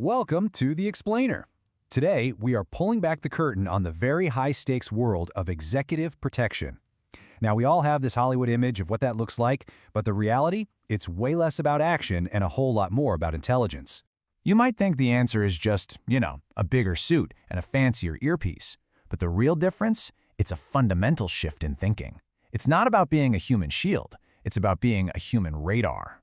Welcome to The Explainer. Today, we are pulling back the curtain on the very high-stakes world of executive protection. Now, we all have this Hollywood image of what that looks like, but the reality, it's way less about action and a whole lot more about intelligence. You might think the answer is just, a bigger suit and a fancier earpiece. But the real difference? It's a fundamental shift in thinking. It's not about being a human shield. It's about being a human radar.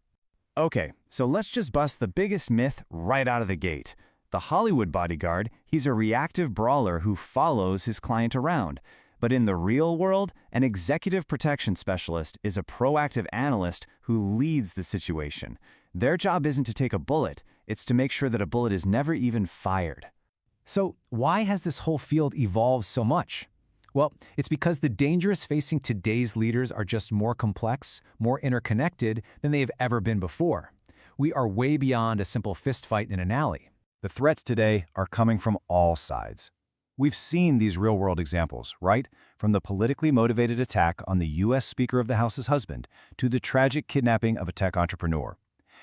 Okay, so let's just bust the biggest myth right out of the gate. The Hollywood bodyguard, he's a reactive brawler who follows his client around. But in the real world, an executive protection specialist is a proactive analyst who leads the situation. Their job isn't to take a bullet, it's to make sure that a bullet is never even fired. So why has this whole field evolved so much? Well, it's because the dangers facing today's leaders are just more complex, more interconnected than they have ever been before. We are way beyond a simple fistfight in an alley. The threats today are coming from all sides. We've seen these real-world examples, right? From the politically motivated attack on the U.S. Speaker of the House's husband to the tragic kidnapping of a tech entrepreneur.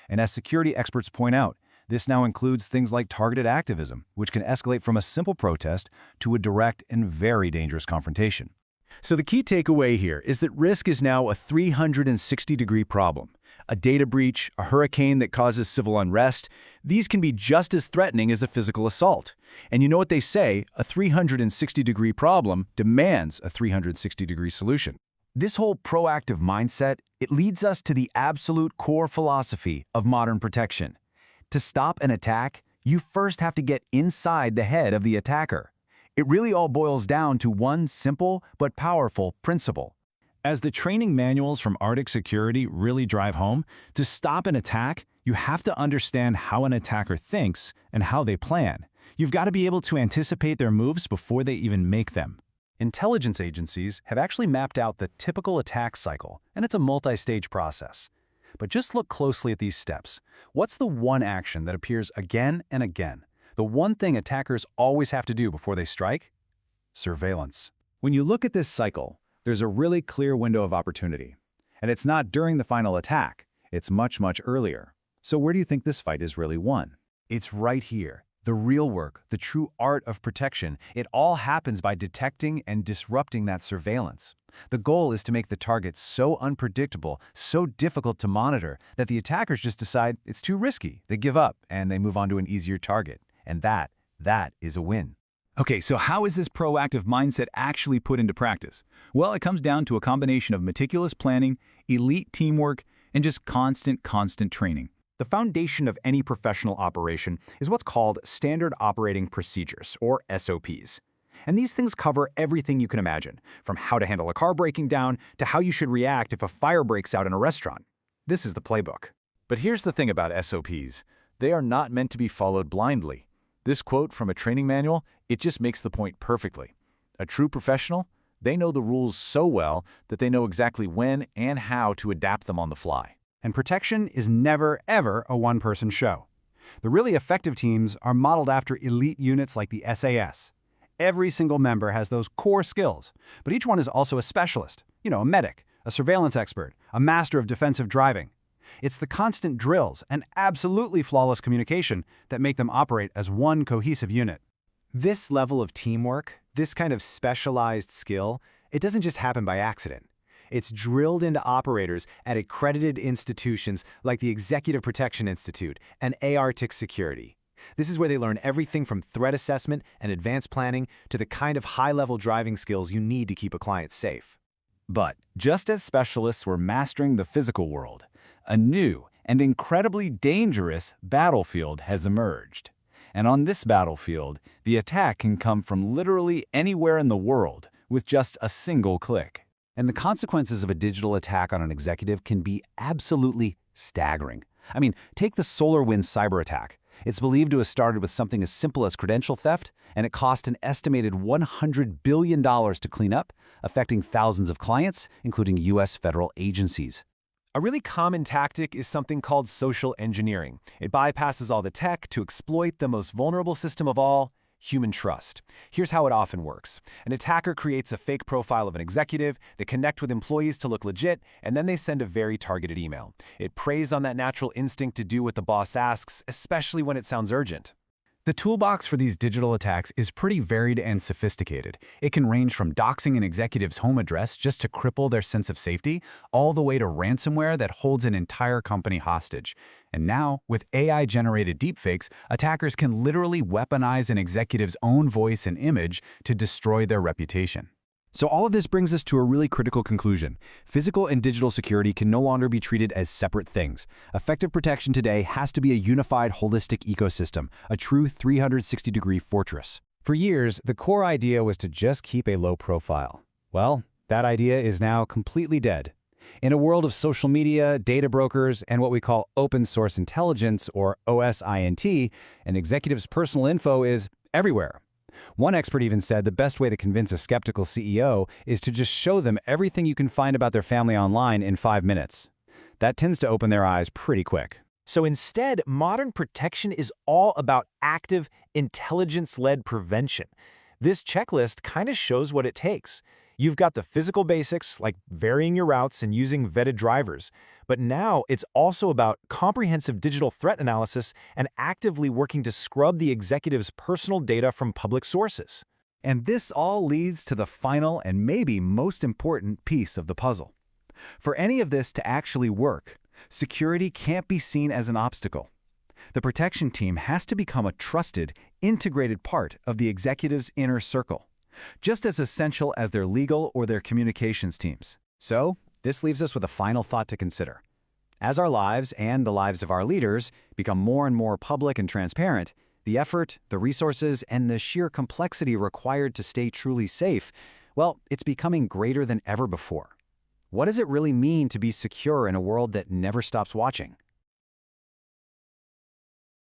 And as security experts point out, this now includes things like targeted activism, which can escalate from a simple protest to a direct and very dangerous confrontation. So the key takeaway here is that risk is now a 360-degree problem. A data breach, a hurricane that causes civil unrest, these can be just as threatening as a physical assault. And you know what they say, a 360-degree problem demands a 360-degree solution. This whole proactive mindset, it leads us to the absolute core philosophy of modern protection. To stop an attack, you first have to get inside the head of the attacker. It really all boils down to one simple but powerful principle. As the training manuals from Arctic Security really drive home, to stop an attack, you have to understand how an attacker thinks and how they plan. You've got to be able to anticipate their moves before they even make them. Intelligence agencies have actually mapped out the typical attack cycle, and it's a multi-stage process. But just look closely at these steps. What's the one action that appears again and again? The one thing attackers always have to do before they strike? Surveillance. When you look at this cycle, there's a really clear window of opportunity. And it's not during the final attack. It's much, much earlier. So where do you think this fight is really won? It's right here. The real work, the true art of protection, it all happens by detecting and disrupting that surveillance. The goal is to make the target so unpredictable, so difficult to monitor, that the attackers just decide it's too risky. They give up, and they move on to an easier target. And that is a win. Okay, so how is this proactive mindset actually put into practice? Well, it comes down to a combination of meticulous planning, elite teamwork, and just constant training. The foundation of any professional operation is what's called Standard Operating Procedures, or SOPs. And these things cover everything you can imagine, from how to handle a car breaking down to how you should react if a fire breaks out in a restaurant. This is the playbook. But here's the thing about SOPs. They are not meant to be followed blindly. This quote from a training manual, it just makes the point perfectly. A true professional, they know the rules so well that they know exactly when and how to adapt them on the fly. And protection is never, ever a one-person show. The really effective teams are modeled after elite units like the SAS. Every single member has those core skills, but each one is also a specialist. A medic, a surveillance expert, a master of defensive driving. It's the constant drills and absolutely flawless communication that make them operate as one cohesive unit. This level of teamwork, this kind of specialized skill, it doesn't just happen by accident. It's drilled into operators at accredited institutions like the Executive Protection Institute and Arctic Security. This is where they learn everything from threat assessment and advanced planning to the kind of high-level driving skills you need to keep a client safe. But just as specialists were mastering the physical world, a new and incredibly dangerous battlefield has emerged. And on this battlefield, the attack can come from literally anywhere in the world with just a single click. And the consequences of a digital attack on an executive can be absolutely staggering. I mean, take the SolarWinds cyber attack. It's believed to have started with something as simple as credential theft, and it cost an estimated $100 billion to clean up, affecting thousands of clients, including U.S. federal agencies. A really common tactic is something called social engineering. It bypasses all the tech to exploit the most vulnerable system of all, human trust. Here's how it often works. An attacker creates a fake profile of an executive, they connect with employees to look legit, and then they send a very targeted email. It preys on that natural instinct to do what the boss asks, especially when it sounds urgent. The toolbox for these digital attacks is pretty varied and sophisticated. It can range from doxing an executive's home address just to cripple their sense of safety, all the way to ransomware that holds an entire company hostage. And now, with AI-generated deepfakes, attackers can literally weaponize an executive's own voice and image to destroy their reputation. So all of this brings us to a really critical conclusion. Physical and digital security can no longer be treated as separate things. Effective protection today has to be a unified, holistic ecosystem, a true 360-degree fortress. For years, the core idea was to just keep a low profile. Well, that idea is now completely dead. In a world of social media, data brokers, and what we call open source intelligence, or OSINT, an executive's personal info is everywhere. One expert even said the best way to convince a skeptical CEO is to just show them everything you can find about their family online in 5 minutes. That tends to open their eyes pretty quick. So instead, modern protection is all about active, intelligence-led prevention. This checklist kind of shows what it takes. You've got the physical basics, like varying your routes and using vetted drivers. But now it's also about comprehensive digital threat analysis and actively working to scrub the executive's personal data from public sources. And this all leads to the final and maybe most important piece of the puzzle. For any of this to actually work, security can't be seen as an obstacle. The protection team has to become a trusted, integrated part of the executive's inner circle, just as essential as their legal or their communications teams. So, this leaves us with a final thought to consider. As our lives and the lives of our leaders become more and more public and transparent, the effort, the resources, and the sheer complexity required to stay truly safe, well, it's becoming greater than ever before. What does it really mean to be secure in a world that never stops watching?